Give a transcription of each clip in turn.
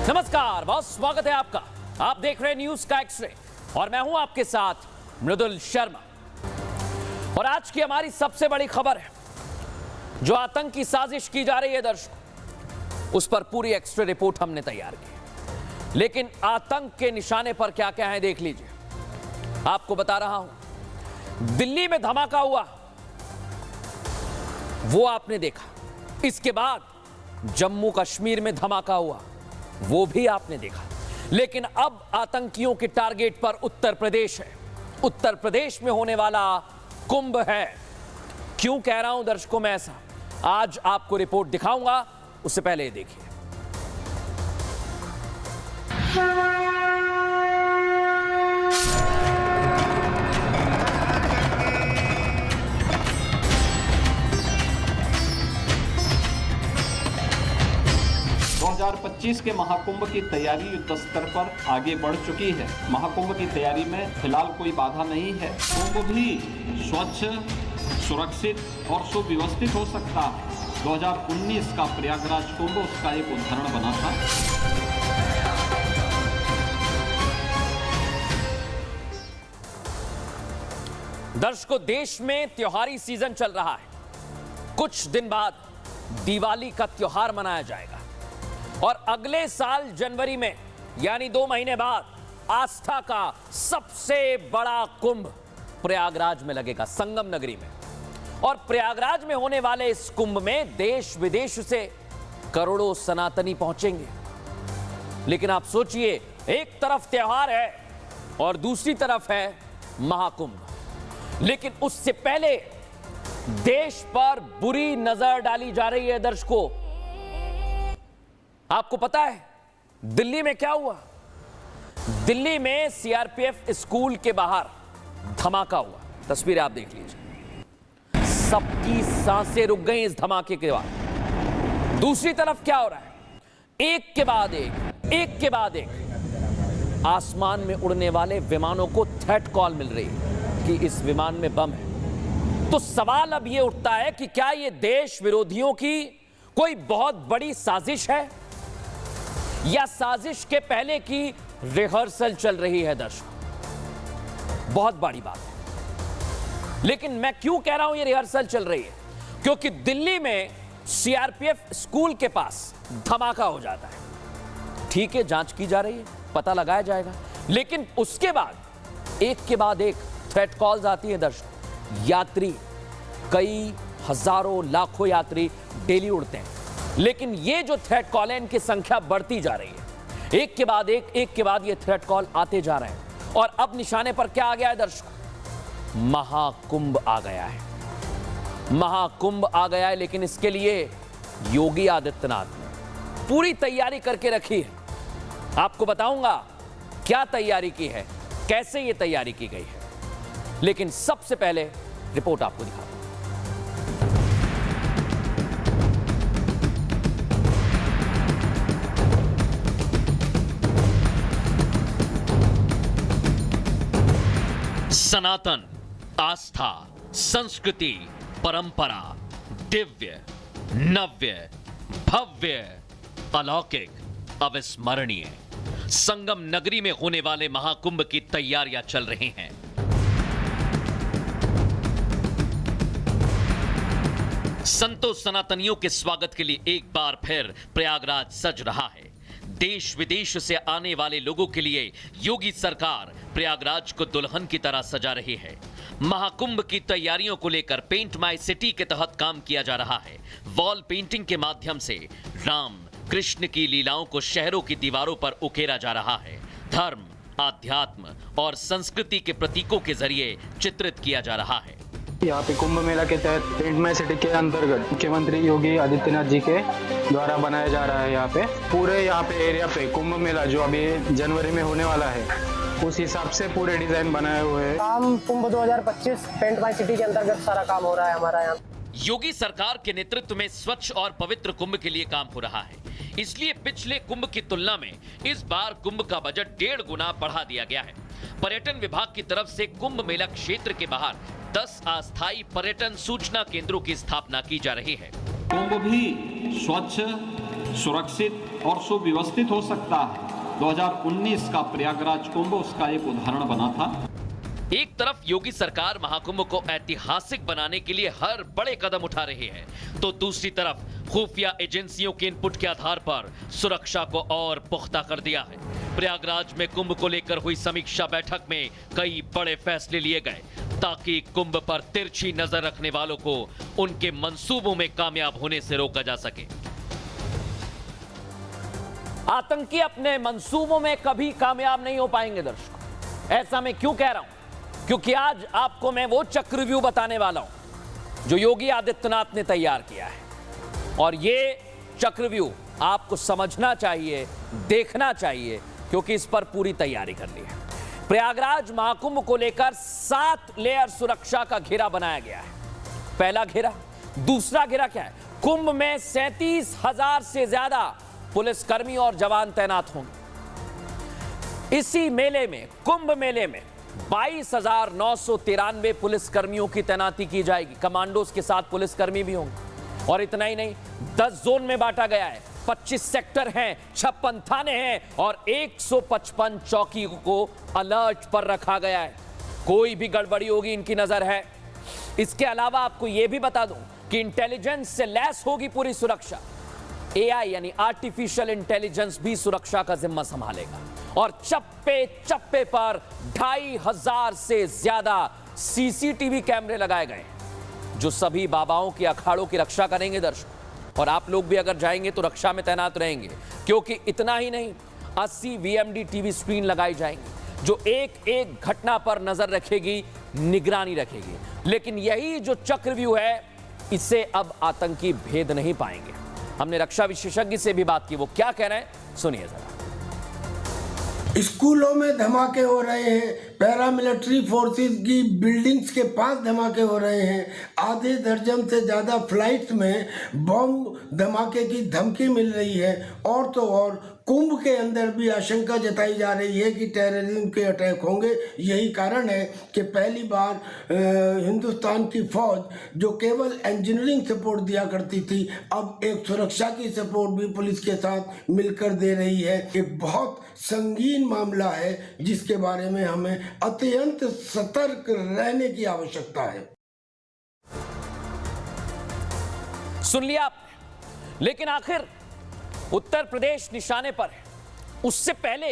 नमस्कार, बहुत स्वागत है आपका। आप देख रहे हैं न्यूज का एक्सरे और मैं हूं आपके साथ मृदुल शर्मा। और आज की हमारी सबसे बड़ी खबर है, जो आतंक की साजिश की जा रही है दर्शकों, उस पर पूरी एक्सरे रिपोर्ट हमने तैयार की। लेकिन आतंक के निशाने पर क्या क्या है देख लीजिए। आपको बता रहा हूं, दिल्ली में धमाका हुआ, वो आपने देखा। इसके बाद जम्मू कश्मीर में धमाका हुआ, वो भी आपने देखा। लेकिन अब आतंकियों के टारगेट पर उत्तर प्रदेश है। उत्तर प्रदेश में होने वाला कुंभ है। क्यों कह रहा हूं दर्शकों मैं ऐसा, आज आपको रिपोर्ट दिखाऊंगा। उससे पहले देखिए। 2025 के महाकुंभ की तैयारी युद्ध स्तर पर आगे बढ़ चुकी है। महाकुंभ की तैयारी में फिलहाल कोई बाधा नहीं है। कुंभ भी स्वच्छ, सुरक्षित और सुव्यवस्थित हो सकता है। 2019 का प्रयागराज कुंभ उसका एक उदाहरण बना था। दर्शकों, देश में त्योहारी सीजन चल रहा है। कुछ दिन बाद दिवाली का त्योहार मनाया जाएगा और अगले साल जनवरी में, यानी 2 महीने बाद, आस्था का सबसे बड़ा कुंभ प्रयागराज में लगेगा, संगम नगरी में। और प्रयागराज में होने वाले इस कुंभ में देश विदेश से करोड़ों सनातनी पहुंचेंगे। लेकिन आप सोचिए, एक तरफ त्योहार है और दूसरी तरफ है महाकुंभ। लेकिन उससे पहले देश पर बुरी नजर डाली जा रही है दर्शकों। आपको पता है दिल्ली में क्या हुआ? दिल्ली में सीआरपीएफ स्कूल के बाहर धमाका हुआ। तस्वीरें आप देख लीजिए। सबकी सांसें रुक गई इस धमाके के बाद। दूसरी तरफ क्या हो रहा है? एक के बाद एक आसमान में उड़ने वाले विमानों को थ्रेट कॉल मिल रही है कि इस विमान में बम है। तो सवाल अब यह उठता है कि क्या यह देश विरोधियों की कोई बहुत बड़ी साजिश है, या साजिश के पहले की रिहर्सल चल रही है दर्शकों? बहुत बड़ी बात है। लेकिन मैं क्यों कह रहा हूं यह रिहर्सल चल रही है? क्योंकि दिल्ली में सीआरपीएफ स्कूल के पास धमाका हो जाता है। ठीक है, जांच की जा रही है, पता लगाया जाएगा। लेकिन उसके बाद एक के बाद एक थ्रेट कॉल्स आती है दर्शकों। यात्री, कई हजारों लाखों यात्री डेली उड़ते हैं, लेकिन ये जो थ्रेट कॉल है, इनकी संख्या बढ़ती जा रही है। एक के बाद एक ये थ्रेट कॉल आते जा रहे हैं। और अब निशाने पर क्या आ गया है दर्शकों? महाकुंभ आ गया है। महाकुंभ आ गया है। लेकिन इसके लिए योगी आदित्यनाथ ने पूरी तैयारी करके रखी है। आपको बताऊंगा क्या तैयारी की है, कैसे ये तैयारी की गई है। लेकिन सबसे पहले रिपोर्ट आपको दिखाता हूं। सनातन, आस्था, संस्कृति, परंपरा, दिव्य, नव्य, भव्य, अलौकिक, अविस्मरणीय। संगम नगरी में होने वाले महाकुंभ की तैयारियां चल रही हैं। संतों सनातनियों के स्वागत के लिए एक बार फिर प्रयागराज सज रहा है। देश विदेश से आने वाले लोगों के लिए योगी सरकार प्रयागराज को दुल्हन की तरह सजा रही है। महाकुंभ की तैयारियों को लेकर पेंट माय सिटी के तहत काम किया जा रहा है। वॉल पेंटिंग के माध्यम से राम कृष्ण की लीलाओं को शहरों की दीवारों पर उकेरा जा रहा है। धर्म, आध्यात्म और संस्कृति के प्रतीकों के जरिए चित्रित किया जा रहा है। यहाँ पे कुंभ मेला के तहत पेंट माय सिटी के अंतर्गत मुख्यमंत्री योगी आदित्यनाथ जी के द्वारा बनाया जा रहा है। यहाँ पे पूरे यहाँ पे एरिया पे कुंभ मेला जो अभी जनवरी में होने वाला है, उस हिसाब से पूरे डिजाइन बनाए हुए हैं। काम कुंभ 2025 पेंट माय सिटी के अंतर्गत सारा काम हो रहा है हमारा यहाँ। योगी सरकार के नेतृत्व में स्वच्छ और पवित्र कुंभ के लिए काम हो रहा है। इसलिए पिछले कुंभ की तुलना में इस बार कुंभ का बजट 1.5 गुना बढ़ा दिया गया है। पर्यटन विभाग की तरफ से कुंभ मेला क्षेत्र के बाहर 10 अस्थायी पर्यटन सूचना केंद्रों की स्थापना की जा रही है। कुंभ भी स्वच्छ, सुरक्षित और सुव्यवस्थित हो सकता है। 2019 का प्रयागराज कुंभ उसका एक उदाहरण बना था। एक तरफ योगी सरकार महाकुंभ को ऐतिहासिक बनाने के लिए हर बड़े कदम उठा रही है, तो दूसरी तरफ खुफिया एजेंसियों के इनपुट के आधार पर सुरक्षा को और पुख्ता कर दिया है। प्रयागराज में कुंभ को लेकर हुई समीक्षा बैठक में कई बड़े फैसले लिए गए ताकि कुंभ पर तिरछी नजर रखने वालों को उनके मंसूबों में कामयाब होने से रोका जा सके। आतंकी अपने मंसूबों में कभी कामयाब नहीं हो पाएंगे दर्शकों। ऐसा मैं क्यों कह रहा हूं? क्योंकि आज आपको मैं वो चक्रव्यूह बताने वाला हूं जो योगी आदित्यनाथ ने तैयार किया है, और ये चक्रव्यूह आपको समझना चाहिए, देखना चाहिए, क्योंकि इस पर पूरी तैयारी कर ली है। प्रयागराज महाकुंभ को लेकर 7 लेयर सुरक्षा का घेरा बनाया गया है। पहला घेरा, दूसरा घेरा क्या है? कुंभ में 37,000 से ज्यादा पुलिसकर्मी और जवान तैनात होंगे। इसी मेले में, कुंभ मेले में 22,993 पुलिसकर्मियों की तैनाती की जाएगी। कमांडोज के साथ पुलिसकर्मी भी होंगे। और इतना ही नहीं, 10 जोन में बांटा गया है, 25 सेक्टर हैं, 56 थाने हैं और 155 चौकी को अलर्ट पर रखा गया है। कोई भी गड़बड़ी होगी इनकी नजर है। इसके अलावा आपको यह भी बता दूं कि इंटेलिजेंस से लैस होगी पूरी सुरक्षा। एआई यानी आर्टिफिशियल इंटेलिजेंस भी सुरक्षा का जिम्मा संभालेगा, और चप्पे चप्पे पर 2,500 से ज्यादा सीसीटीवी कैमरे लगाए गए जो सभी बाबाओं के अखाड़ों की रक्षा करेंगे दर्शकों। और आप लोग भी अगर जाएंगे तो रक्षा में तैनात रहेंगे, क्योंकि इतना ही नहीं, 80 वीएमडी टीवी स्क्रीन लगाई जाएंगी जो एक एक घटना पर नजर रखेगी, निगरानी रखेगी। लेकिन यही जो चक्रव्यूह है, इसे अब आतंकी भेद नहीं पाएंगे। हमने रक्षा विशेषज्ञ से भी बात की, वो क्या कह रहे हैं सुनिए जरा। स्कूलों में धमाके हो रहे हैं, पैरामिलिट्री फोर्सेस की बिल्डिंग्स के पास धमाके हो रहे हैं, आधे दर्जन से ज़्यादा फ्लाइट्स में बम धमाके की धमकी मिल रही है। और तो और कुंभ के अंदर भी आशंका जताई जा रही है कि टेररिज्म के अटैक होंगे। यही कारण है कि पहली बार हिंदुस्तान की फौज जो केवल इंजीनियरिंग सपोर्ट दिया करती थी, अब एक सुरक्षा की सपोर्ट भी पुलिस के साथ मिलकर दे रही है। एक बहुत संगीन मामला है जिसके बारे में हमें अत्यंत सतर्क रहने की आवश्यकता है। सुन लिया आपने, लेकिन आखिर उत्तर प्रदेश निशाने पर है। उससे पहले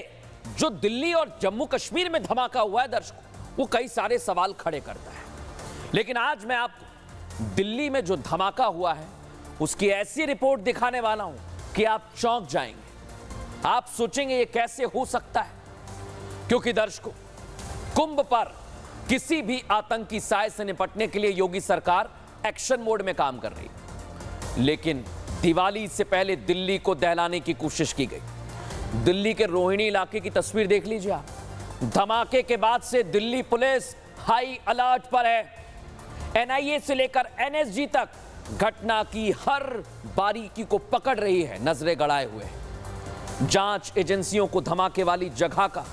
जो दिल्ली और जम्मू कश्मीर में धमाका हुआ है दर्शकों, वो कई सारे सवाल खड़े करता है। लेकिन आज मैं आपको दिल्ली में जो धमाका हुआ है उसकी ऐसी रिपोर्ट दिखाने वाला हूं कि आप चौंक जाएंगे। आप सोचेंगे ये कैसे हो सकता है, क्योंकि दर्शकों, कुंभ पर किसी भी आतंकी साय से निपटने के लिए योगी सरकार एक्शन मोड में काम कर रही है। लेकिन दिवाली से पहले दिल्ली को दहलाने की कोशिश की गई। दिल्ली के रोहिणी इलाके की तस्वीर देख लीजिए आप। धमाके के बाद से दिल्ली पुलिस हाई अलर्ट पर है। एनआईए से लेकर एनएसजी तक घटना की हर बारीकी को पकड़ रही है, नजरें गड़ाए हुए। जांच एजेंसियों को धमाके वाली जगह का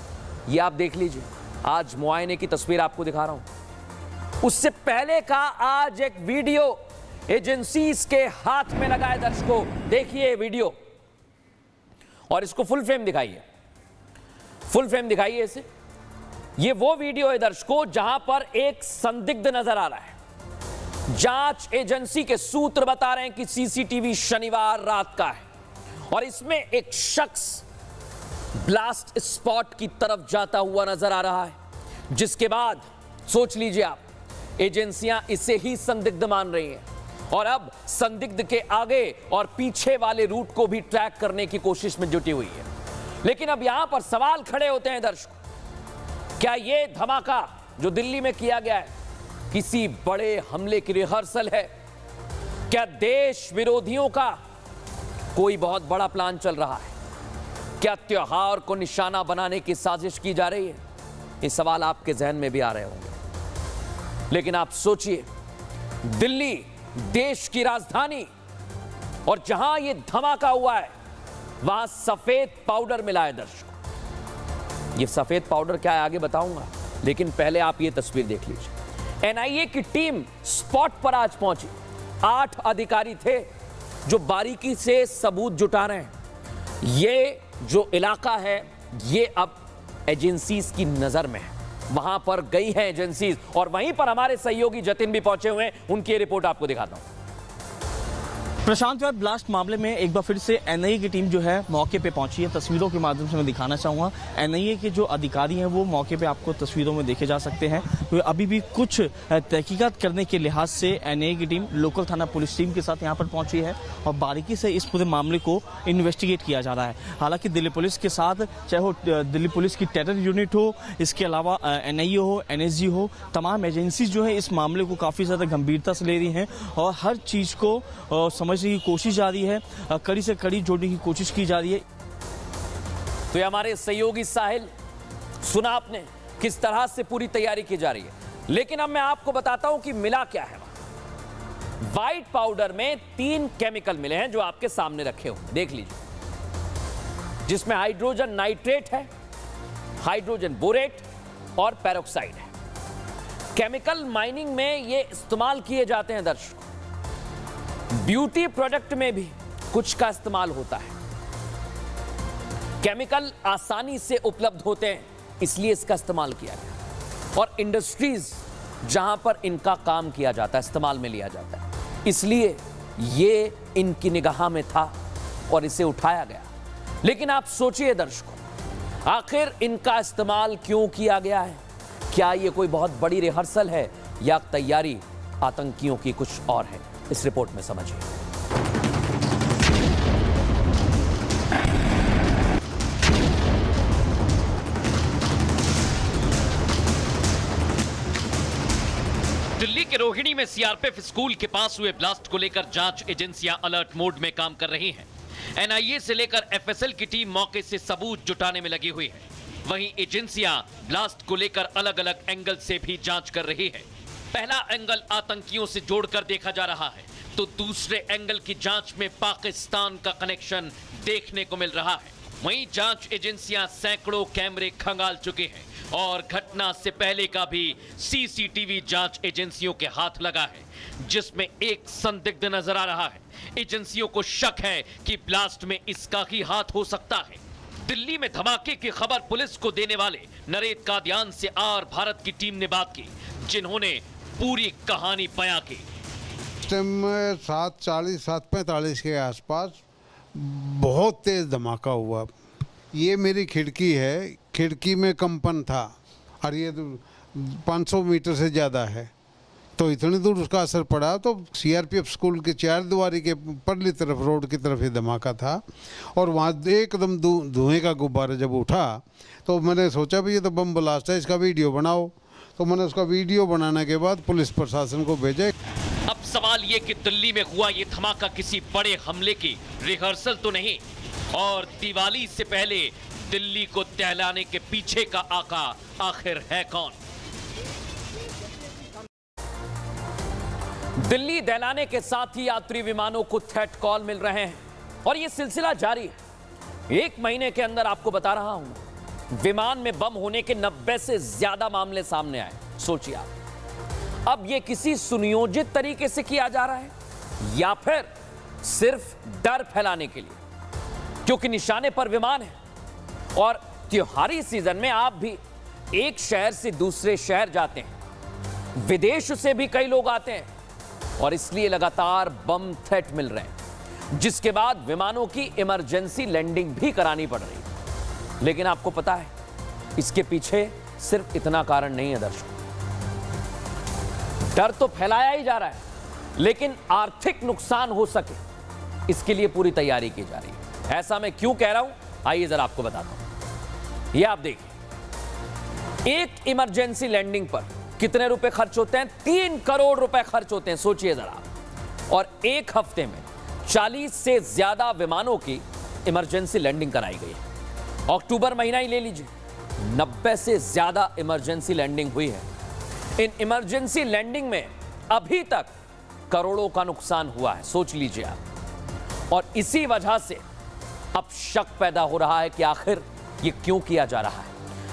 ये आप देख लीजिए। आज मुआयने की तस्वीर आपको दिखा रहा हूं। उससे पहले का आज एक वीडियो एजेंसीज के हाथ में लगा है दर्शकों। देखिए वीडियो, और इसको फुल फ्रेम दिखाइए, फुल फ्रेम दिखाइए इसे। ये वो वीडियो है दर्शकों जहां पर एक संदिग्ध नजर आ रहा है। जांच एजेंसी के सूत्र बता रहे हैं कि सीसीटीवी शनिवार रात का है, और इसमें एक शख्स ब्लास्ट स्पॉट की तरफ जाता हुआ नजर आ रहा है, जिसके बाद सोच लीजिए आप, एजेंसियां इसे ही संदिग्ध मान रही हैं, और अब संदिग्ध के आगे और पीछे वाले रूट को भी ट्रैक करने की कोशिश में जुटी हुई है। लेकिन अब यहां पर सवाल खड़े होते हैं दर्शकों, क्या यह धमाका जो दिल्ली में किया गया है किसी बड़े हमले की रिहर्सल है? क्या देश विरोधियों का कोई बहुत बड़ा प्लान चल रहा है? क्या त्योहार को निशाना बनाने की साजिश की जा रही है? ये सवाल आपके जहन में भी आ रहे होंगे। लेकिन आप सोचिए, दिल्ली देश की राजधानी, और जहां यह धमाका हुआ है वहां सफेद पाउडर मिला है दर्शकों। यह सफेद पाउडर क्या है आगे बताऊंगा, लेकिन पहले आप यह तस्वीर देख लीजिए। एनआईए की टीम स्पॉट पर आज पहुंची। 8 अधिकारी थे जो बारीकी से सबूत जुटा रहे हैं। ये जो इलाका है ये अब एजेंसीज की नजर में है, वहां पर गई है एजेंसीज, और वहीं पर हमारे सहयोगी जतिन भी पहुंचे हुए हैं। उनकी रिपोर्ट आपको दिखाता हूं। प्रशांत वाद ब्लास्ट मामले में एक बार फिर से एनआईए की टीम जो है मौके पे पहुंची है। तस्वीरों के माध्यम से मैं दिखाना चाहूंगा, एनआईए के जो अधिकारी हैं वो मौके पे आपको तस्वीरों में देखे जा सकते हैं। तो अभी भी कुछ तहकीकात करने के लिहाज से एनआईए की टीम लोकल थाना पुलिस टीम के साथ यहाँ पर पहुंची है और बारीकी से इस पूरे मामले को इन्वेस्टिगेट किया जा रहा है। हालांकि दिल्ली पुलिस के साथ, चाहे वो दिल्ली पुलिस की टेरर यूनिट हो, इसके अलावा एनआईए हो, एनएसजी हो, तमाम एजेंसीज जो है इस मामले को काफी ज्यादा गंभीरता से ले रही हैं और हर चीज को समझने की कोशिश जारी है, कड़ी से कड़ी जोड़ने की कोशिश की जा रही है। तो ये हमारे सहयोगी साहिल, सुना आपने किस तरह से पूरी तैयारी की जा रही है। लेकिन अब मैं आपको बताता हूं कि मिला क्या है। व्हाइट पाउडर में 3 केमिकल मिले हैं जो आपके सामने रखे हुए, देख लीजिए, जिसमें हाइड्रोजन नाइट्रेट है, हाइड्रोजन बोरेट और पेरोक्साइड है। केमिकल माइनिंग में ये इस्तेमाल किए जाते हैं दर्शकों। ब्यूटी प्रोडक्ट में भी कुछ का इस्तेमाल होता है। केमिकल आसानी से उपलब्ध होते हैं इसलिए इसका इस्तेमाल किया गया, और इंडस्ट्रीज जहां पर इनका काम किया जाता है, इस्तेमाल में लिया जाता है, इसलिए ये इनकी निगाह में था और इसे उठाया गया। लेकिन आप सोचिए दर्शकों, आखिर इनका इस्तेमाल क्यों किया गया है? क्या ये कोई बहुत बड़ी रिहर्सल है या तैयारी आतंकियों की कुछ और है? इस रिपोर्ट में समझिए। दिल्ली के रोहिणी में सीआरपीएफ स्कूल के पास हुए ब्लास्ट को लेकर जांच एजेंसियां अलर्ट मोड में काम कर रही हैं। एनआईए से लेकर एफएसएल की टीम मौके से सबूत जुटाने में लगी हुई है। वहीं एजेंसियां ब्लास्ट को लेकर अलग अलग एंगल से भी जांच कर रही है। पहला एंगल आतंकियों से जोड़कर देखा जा रहा है, तो दूसरे एंगल की जांच में पाकिस्तान का कनेक्शन देखने को मिल रहा है। वहीं जांच एजेंसियां सैकड़ों कैमरे खंगाल चुके हैं और घटना से पहले का भी सीसीटीवी जांच एजेंसियों के हाथ लगा है, जिसमें एक संदिग्ध नजर आ रहा है। एजेंसियों को शक है कि ब्लास्ट में इसका ही हाथ हो सकता है। दिल्ली में धमाके की खबर पुलिस को देने वाले नरेंद्र कादियान से आर भारत की टीम ने बात की, जिन्होंने पूरी कहानी बयां की। 7:40 7:45 के आसपास बहुत तेज धमाका हुआ। ये मेरी खिड़की है, खिड़की में कंपन था और ये 500 मीटर से ज़्यादा है, तो इतनी दूर उसका असर पड़ा। तो सीआरपीएफ स्कूल के 4 दीवारी के परली तरफ, रोड की तरफ ये धमाका था और वहाँ एकदम धुएं का गुब्बारा जब उठा तो मैंने सोचा भी ये तो बम ब्लास्ट है, इसका वीडियो बनाओ। तो मैंने उसका वीडियो बनाने के बाद पुलिस प्रशासन को भेजा। अब सवाल ये कि दिल्ली में हुआ ये धमाका किसी बड़े हमले की रिहर्सल तो नहीं, और दिवाली से पहले दिल्ली को दहलाने के पीछे का आका आखिर है कौन? दिल्ली दहलाने के साथ ही यात्री विमानों को थ्रेट कॉल मिल रहे हैं और ये सिलसिला जारी है। 1 महीने के अंदर आपको बता रहा हूं, विमान में बम होने के 90 से ज्यादा मामले सामने आए। सोचिए आप, अब ये किसी सुनियोजित तरीके से किया जा रहा है या फिर सिर्फ डर फैलाने के लिए? क्योंकि निशाने पर विमान है और त्योहारी सीजन में आप भी एक शहर से दूसरे शहर जाते हैं, विदेश से भी कई लोग आते हैं और इसलिए लगातार बम थ्रेट मिल रहे हैं, जिसके बाद विमानों की इमरजेंसी लैंडिंग भी करानी पड़ रही है। लेकिन आपको पता है, इसके पीछे सिर्फ इतना कारण नहीं है दर्शकों। डर तो फैलाया ही जा रहा है, लेकिन आर्थिक नुकसान हो सके इसके लिए पूरी तैयारी की जा रही है। ऐसा मैं क्यों कह रहा हूं, आइए जरा आपको बताता हूं। ये आप देखिए, एक इमरजेंसी लैंडिंग पर कितने रुपए खर्च होते हैं? 3 करोड़ रुपए खर्च होते हैं, सोचिए जरा। और एक हफ्ते में 40 से ज्यादा विमानों की इमरजेंसी लैंडिंग कराई गई है। अक्टूबर महीना ही ले लीजिए, 90 से ज्यादा इमरजेंसी लैंडिंग हुई है। इन इमरजेंसी लैंडिंग में अभी तक करोड़ों का नुकसान हुआ है, सोच लीजिए आप। और इसी वजह से अब शक पैदा हो रहा है कि आखिर ये क्यों किया जा रहा है।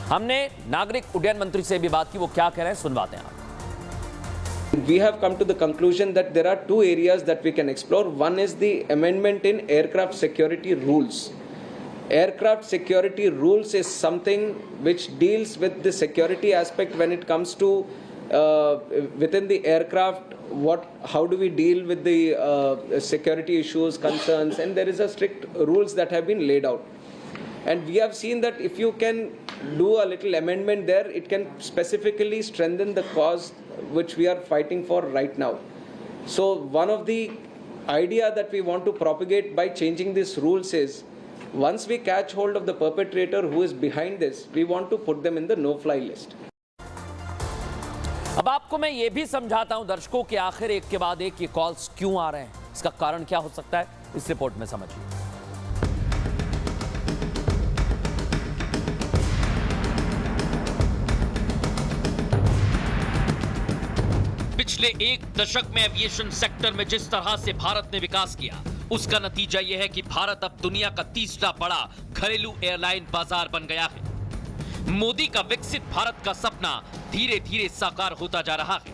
हमने नागरिक उड्डयन मंत्री से भी बात की, वो क्या कह रहे हैं सुनवाते हैं आप। We have come to the conclusion that there are two areas that we can explore. One is the amendment in aircraft security rules. Aircraft security rules is something which deals with the security aspect when it comes to within the aircraft. How do we deal with the security issues, concerns, and there is a strict rules that have been laid out. And we have seen that if you can do a little amendment there, it can specifically strengthen the cause which we are fighting for right now. So one of the idea that we want to propagate by changing these rules is, once we catch hold of the perpetrator who is behind this, we want to put them in the no-fly list. अब आपको मैं ये भी समझाता हूं दर्शकों के आखिर एक के बाद एक ये कॉल्स क्यों आ रहे हैं, इसका कारण क्या हो सकता है, इस रिपोर्ट में समझिए। पिछले एक दशक में एविएशन सेक्टर में जिस तरह से भारत ने विकास किया, उसका नतीजा यह है कि भारत अब दुनिया का तीसरा बड़ा घरेलू एयरलाइन बाजार बन गया है। मोदी का विकसित भारत का सपना धीरे धीरे साकार होता जा रहा है।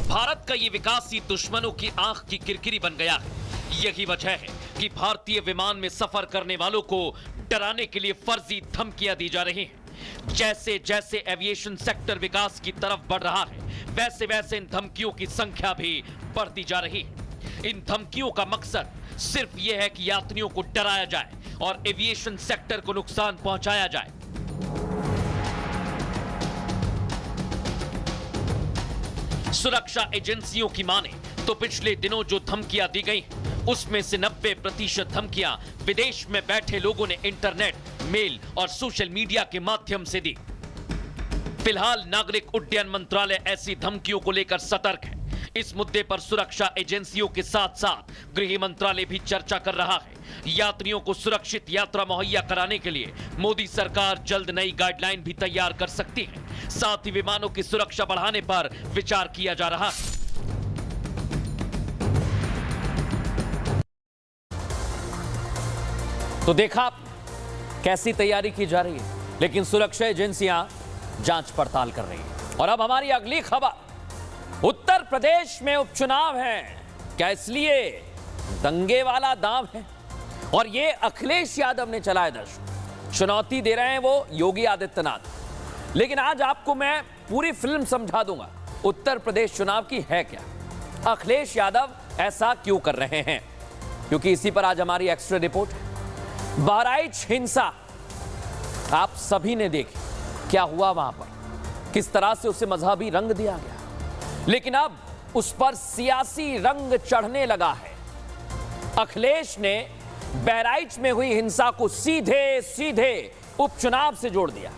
भारत का ये विकास ही दुश्मनों की आंख की किरकिरी बन गया है। यही वजह है कि भारतीय विमान में सफर करने वालों को डराने के लिए फर्जी धमकियां दी जा रही हैं। जैसे जैसे एविएशन सेक्टर विकास की तरफ बढ़ रहा है, वैसे वैसे इन धमकियों की संख्या भी बढ़ती जा रही है। इन धमकियों का मकसद सिर्फ यह है कि यात्रियों को डराया जाए और एविएशन सेक्टर को नुकसान पहुंचाया जाए। सुरक्षा एजेंसियों की माने तो पिछले दिनों जो धमकियां दी गई, उसमें से 90% धमकियां विदेश में बैठे लोगों ने इंटरनेट, मेल और सोशल मीडिया के माध्यम से दी। फिलहाल नागरिक उड्डयन मंत्रालय ऐसी धमकियों को लेकर सतर्क है। इस मुद्दे पर सुरक्षा एजेंसियों के साथ साथ गृह मंत्रालय भी चर्चा कर रहा है। यात्रियों को सुरक्षित यात्रा मुहैया कराने के लिए मोदी सरकार जल्द नई गाइडलाइन भी तैयार कर सकती है। साथ ही विमानों की सुरक्षा बढ़ाने पर विचार किया जा रहा है। तो देखा कैसी तैयारी की जा रही है, लेकिन सुरक्षा एजेंसियां जांच पड़ताल कर रही हैं। और अब हमारी अगली खबर, उत्तर प्रदेश में उपचुनाव हैं, क्या इसलिए दंगे वाला दांव है? और ये अखिलेश यादव ने चलाए दर्शक, चुनौती दे रहे हैं वो योगी आदित्यनाथ। लेकिन आज आपको मैं पूरी फिल्म समझा दूंगा उत्तर प्रदेश चुनाव की है क्या, अखिलेश यादव ऐसा क्यों कर रहे हैं, क्योंकि इसी पर आज हमारी एक्स्ट्रा रिपोर्ट है। बहराइच हिंसा आप सभी ने देखी, क्या हुआ वहां पर, किस तरह से उसे मजहबी रंग दिया गया, लेकिन अब उस पर सियासी रंग चढ़ने लगा है। अखिलेश ने बहराइच में हुई हिंसा को सीधे सीधे उपचुनाव से जोड़ दिया।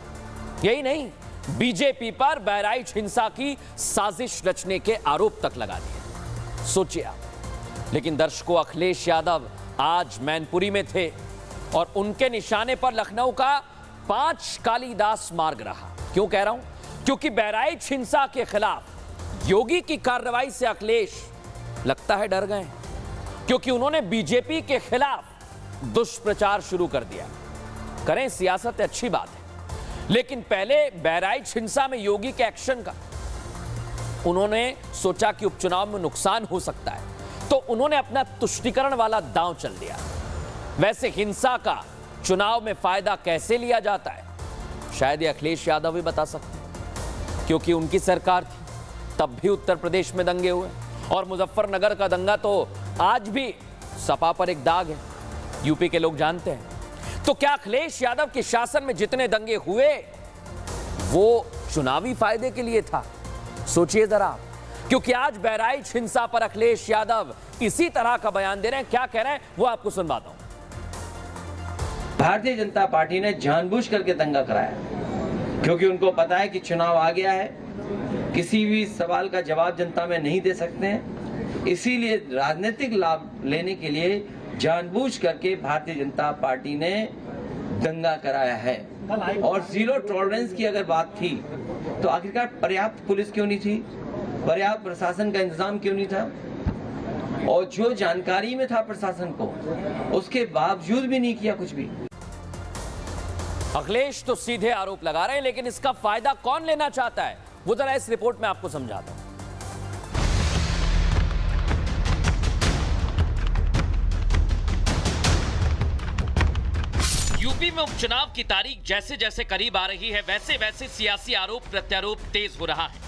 यही नहीं, बीजेपी पर बहराइच हिंसा की साजिश रचने के आरोप तक लगा दिए। सोचिए आप। लेकिन दर्शकों, अखिलेश यादव आज मैनपुरी में थे और उनके निशाने पर लखनऊ का 5 कालीदास मार्ग रहा। क्यों कह रहा हूं? क्योंकि बहराइच हिंसा के खिलाफ योगी की कार्रवाई से अखिलेश लगता है डर गए, क्योंकि उन्होंने बीजेपी के खिलाफ दुष्प्रचार शुरू कर दिया। करें सियासत, अच्छी बात है, लेकिन पहले बहराइच हिंसा में योगी के एक्शन का उन्होंने सोचा कि उपचुनाव में नुकसान हो सकता है, तो उन्होंने अपना तुष्टीकरण वाला दांव चल दिया। वैसे हिंसा का चुनाव में फायदा कैसे लिया जाता है, शायद ये अखिलेश यादव ही बता सकते हैं, क्योंकि उनकी सरकार थी तब भी उत्तर प्रदेश में दंगे हुए, और मुजफ्फरनगर का दंगा तो आज भी सपा पर एक दाग है, यूपी के लोग जानते हैं। तो क्या अखिलेश यादव के शासन में जितने दंगे हुए वो चुनावी फायदे के लिए था? सोचिए जरा, क्योंकि आज बहराइच हिंसा पर अखिलेश यादव इसी तरह का बयान दे रहे हैं। क्या कह रहे हैं वो आपको सुनवाता हूं। भारतीय जनता पार्टी ने जानबूझ करके दंगा कराया, क्योंकि उनको पता है कि चुनाव आ गया है, किसी भी सवाल का जवाब जनता में नहीं दे सकते हैं। इसीलिए राजनीतिक लाभ लेने के लिए जानबूझ करके भारतीय जनता पार्टी ने दंगा कराया है। और जीरो टॉलरेंस की अगर बात थी तो आखिरकार पर्याप्त पुलिस क्यों नहीं थी, पर्याप्त प्रशासन का इंतजाम क्यों नहीं था, और जो जानकारी में था प्रशासन को, उसके बावजूद भी नहीं किया कुछ भी। अखिलेश तो सीधे आरोप लगा रहे हैं, लेकिन इसका फायदा कौन लेना चाहता है वो जरा इस रिपोर्ट में आपको समझाता हूं। यूपी में उपचुनाव की तारीख जैसे जैसे करीब आ रही है, वैसे वैसे सियासी आरोप प्रत्यारोप तेज हो रहा है।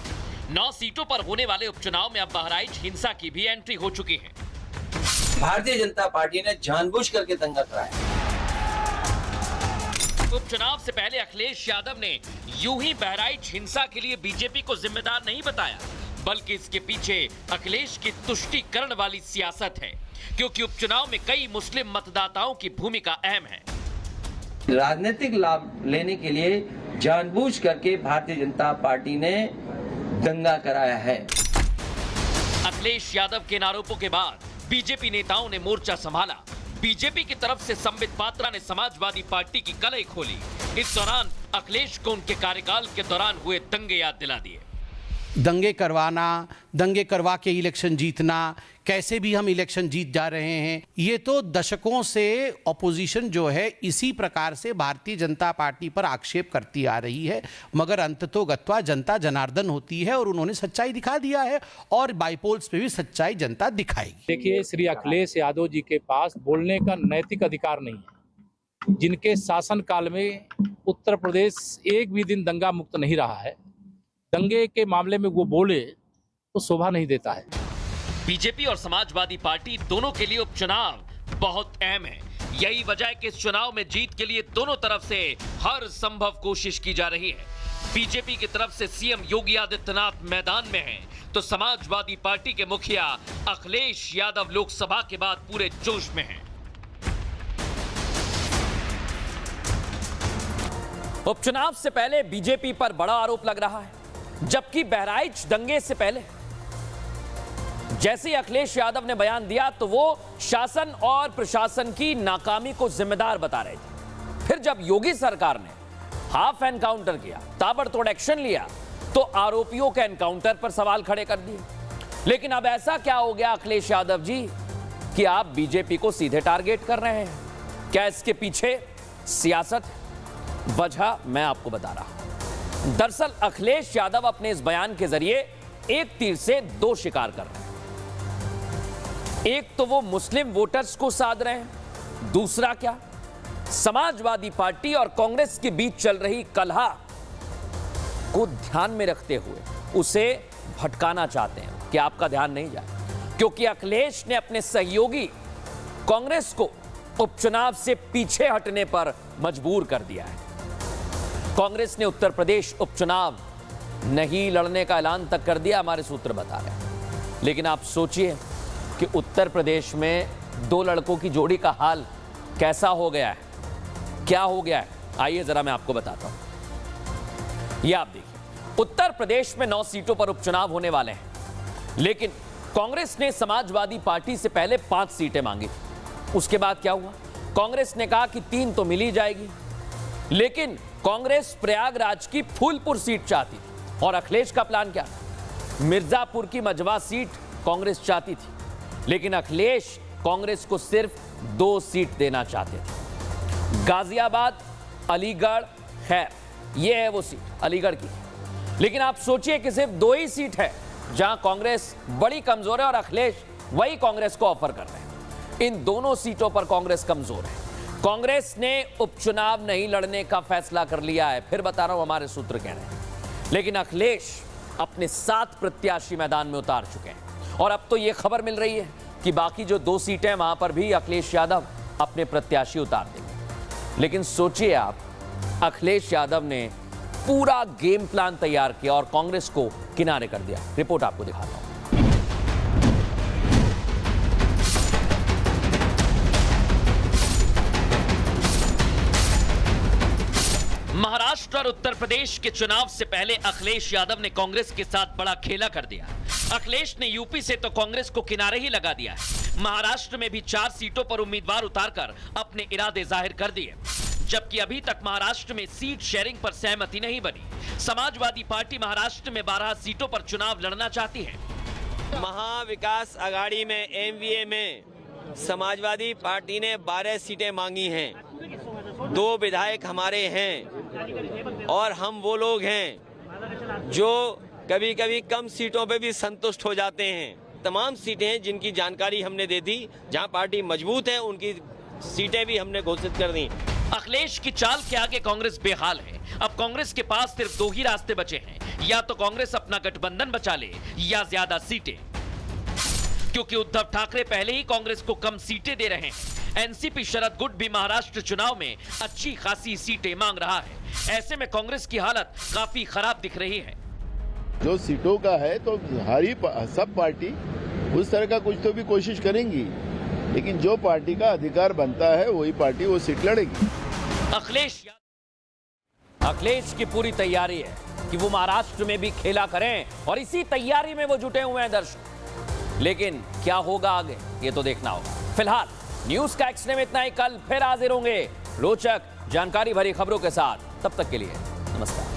9 सीटों पर होने वाले उपचुनाव में अब बहराइच हिंसा की भी एंट्री हो चुकी है। भारतीय जनता पार्टी ने जानबूझ करके दंगा कराया। उपचुनाव से पहले अखिलेश यादव ने यूं ही बहराइच हिंसा के लिए बीजेपी को जिम्मेदार नहीं बताया, बल्कि इसके पीछे अखिलेश की तुष्टीकरण वाली सियासत है, क्योंकि उपचुनाव में कई मुस्लिम मतदाताओं की भूमिका अहम है। राजनीतिक लाभ लेने के लिए जानबूझ करके भारतीय जनता पार्टी ने दंगा कराया है। अखिलेश यादव के इन आरोपों के बाद बीजेपी नेताओं ने मोर्चा संभाला। बीजेपी की तरफ से संबित पात्रा ने समाजवादी पार्टी की कलई खोली। इस दौरान अखिलेश को उनके कार्यकाल के दौरान हुए दंगे याद दिला दिए। दंगे करवाना, दंगे करवा के इलेक्शन जीतना, कैसे भी हम इलेक्शन जीत जा रहे हैं, ये तो दशकों से ऑपोजिशन जो है इसी प्रकार से भारतीय जनता पार्टी पर आक्षेप करती आ रही है, मगर अंततोगत्वा जनता जनार्दन होती है और उन्होंने सच्चाई दिखा दिया है और बाईपोल्स पे भी सच्चाई जनता दिखाएगी। देखिए, श्री अखिलेश यादव जी के पास बोलने का नैतिक अधिकार नहीं है। जिनके शासनकाल में उत्तर प्रदेश एक भी दिन दंगा मुक्त नहीं रहा है, दंगे के मामले में वो बोले तो शोभा नहीं देता है। बीजेपी और समाजवादी पार्टी दोनों के लिए उपचुनाव बहुत अहम है। यही वजह है कि इस चुनाव में जीत के लिए दोनों तरफ से हर संभव कोशिश की जा रही है। बीजेपी की तरफ से सीएम योगी आदित्यनाथ मैदान में हैं, तो समाजवादी पार्टी के मुखिया अखिलेश यादव लोकसभा के बाद पूरे जोश में हैं। उपचुनाव से पहले बीजेपी पर बड़ा आरोप लग रहा है, जबकि बहराइच दंगे से पहले जैसे ही अखिलेश यादव ने बयान दिया तो वो शासन और प्रशासन की नाकामी को जिम्मेदार बता रहे थे। फिर जब योगी सरकार ने हाफ एनकाउंटर किया, ताबड़तोड़ एक्शन लिया, तो आरोपियों के एनकाउंटर पर सवाल खड़े कर दिए। लेकिन अब ऐसा क्या हो गया अखिलेश यादव जी कि आप बीजेपी को सीधे टारगेट कर रहे हैं? क्या इसके पीछे सियासत है? वजह मैं आपको बता रहा हूं। दरअसल अखिलेश यादव अपने इस बयान के जरिए एक तीर से दो शिकार कर रहे हैं। एक तो वो मुस्लिम वोटर्स को साध रहे हैं, दूसरा क्या, समाजवादी पार्टी और कांग्रेस के बीच चल रही कलह को ध्यान में रखते हुए उसे भटकाना चाहते हैं कि आपका ध्यान नहीं जाए, क्योंकि अखिलेश ने अपने सहयोगी कांग्रेस को उपचुनाव से पीछे हटने पर मजबूर कर दिया है। कांग्रेस ने उत्तर प्रदेश उपचुनाव नहीं लड़ने का ऐलान तक कर दिया, हमारे सूत्र बता रहे हैं। लेकिन आप सोचिए कि उत्तर प्रदेश में दो लड़कों की जोड़ी का हाल कैसा हो गया है, क्या हो गया है, आइए जरा मैं आपको बताता हूं। ये आप देखिए, उत्तर प्रदेश में 9 सीटों पर उपचुनाव होने वाले हैं, लेकिन कांग्रेस ने समाजवादी पार्टी से पहले 5 सीटें मांगी। उसके बाद क्या हुआ? कांग्रेस ने कहा कि 3 तो मिल ही जाएगी, लेकिन कांग्रेस प्रयागराज की फूलपुर सीट चाहती थी और अखिलेश का प्लान क्या था? मिर्जापुर की मझवा सीट कांग्रेस चाहती थी, लेकिन अखिलेश कांग्रेस को सिर्फ 2 सीट देना चाहते थे। गाजियाबाद, अलीगढ़, खैर ये है वो सीट अलीगढ़ की। लेकिन आप सोचिए कि सिर्फ 2 ही सीट है जहां कांग्रेस बड़ी कमजोर है और अखिलेश वही कांग्रेस को ऑफर कर रहे हैं। इन दोनों सीटों पर कांग्रेस कमजोर है। कांग्रेस ने उपचुनाव नहीं लड़ने का फैसला कर लिया है, फिर बता रहा हूं, हमारे सूत्र कह रहे हैं। लेकिन अखिलेश अपने 7 प्रत्याशी मैदान में उतार चुके हैं और अब तो यह खबर मिल रही है कि बाकी जो 2 सीटें वहां पर भी अखिलेश यादव अपने प्रत्याशी उतार देंगे। लेकिन सोचिए आप, अखिलेश यादव ने पूरा गेम प्लान तैयार किया और कांग्रेस को किनारे कर दिया। रिपोर्ट आपको दिखाता हूं। महाराष्ट्र और उत्तर प्रदेश के चुनाव से पहले अखिलेश यादव ने कांग्रेस के साथ बड़ा खेला कर दिया। अखिलेश ने यूपी से तो कांग्रेस को किनारे ही लगा दिया है। महाराष्ट्र में भी 4 सीटों पर उम्मीदवार उतारकर अपने इरादे जाहिर कर दिए, जबकि अभी तक महाराष्ट्र में सीट शेयरिंग पर सहमति नहीं बनी। समाजवादी पार्टी महाराष्ट्र में 12 सीटों पर चुनाव लड़ना चाहती है। महाविकास आघाड़ी में एमवीए में समाजवादी पार्टी ने 12 सीटें मांगी हैं। 2 विधायक हमारे हैं और हम वो लोग हैं जो कभी कभी कम सीटों पे भी संतुष्ट हो जाते हैं। तमाम सीटें जिनकी जानकारी हमने दे दी, जहां पार्टी मजबूत है उनकी सीटें भी हमने घोषित कर दी। अखिलेश की चाल के आगे कांग्रेस बेहाल है। अब कांग्रेस के पास सिर्फ 2 ही रास्ते बचे हैं, या तो कांग्रेस अपना गठबंधन बचा ले या ज्यादा सीटें, क्योंकि उद्धव ठाकरे पहले ही कांग्रेस को कम सीटें दे रहे हैं। एनसीपी शरद गुट भी महाराष्ट्र चुनाव में अच्छी खासी सीटें मांग रहा है। ऐसे में कांग्रेस की हालत काफी खराब दिख रही है। जो सीटों का है तो सब पार्टी उस तरह का कुछ तो भी कोशिश करेंगी, लेकिन जो पार्टी का अधिकार बनता है वही पार्टी वो सीट लड़ेगी। अखिलेश की पूरी तैयारी है कि वो महाराष्ट्र में भी खेला करें और इसी तैयारी में वो जुटे हुए हैं दर्शक। लेकिन क्या होगा आगे, ये तो देखना होगा। फिलहाल न्यूज का एक्सने में इतना ही। कल फिर हाजिर होंगे रोचक जानकारी भरी खबरों के साथ। तब तक के लिए नमस्कार।